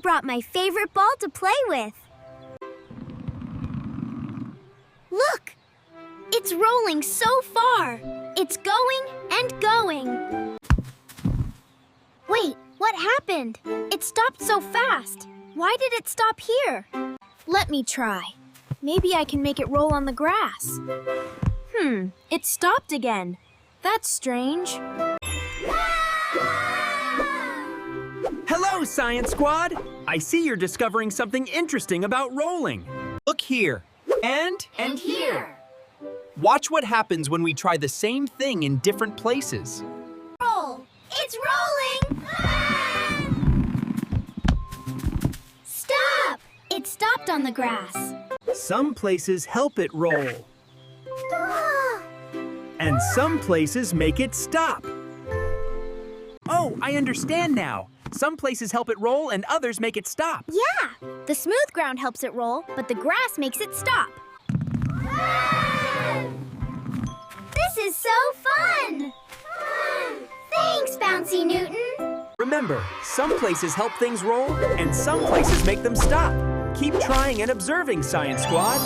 brought my favorite ball to play with. Look! It's rolling so far. It's going and going. Wait, what happened? It stopped so fast. Why did it stop here? Let me try. Maybe I can make it roll on the grass. It stopped again. That's strange. Hello, Science Squad! I see you're discovering something interesting about rolling. Look here. And here. watch what happens when we try the same thing in different places. Roll. It's rolling. Stop! It stopped on the grass. Some places help it roll, and some places make it stop. Oh, I understand now. Some places help it roll and others make it stop. Yeah, the smooth ground helps it roll, but the grass makes it stop. This is so fun! Thanks, Bouncy Newton. Remember, some places help things roll and some places make them stop. Keep trying and observing, Science Squad.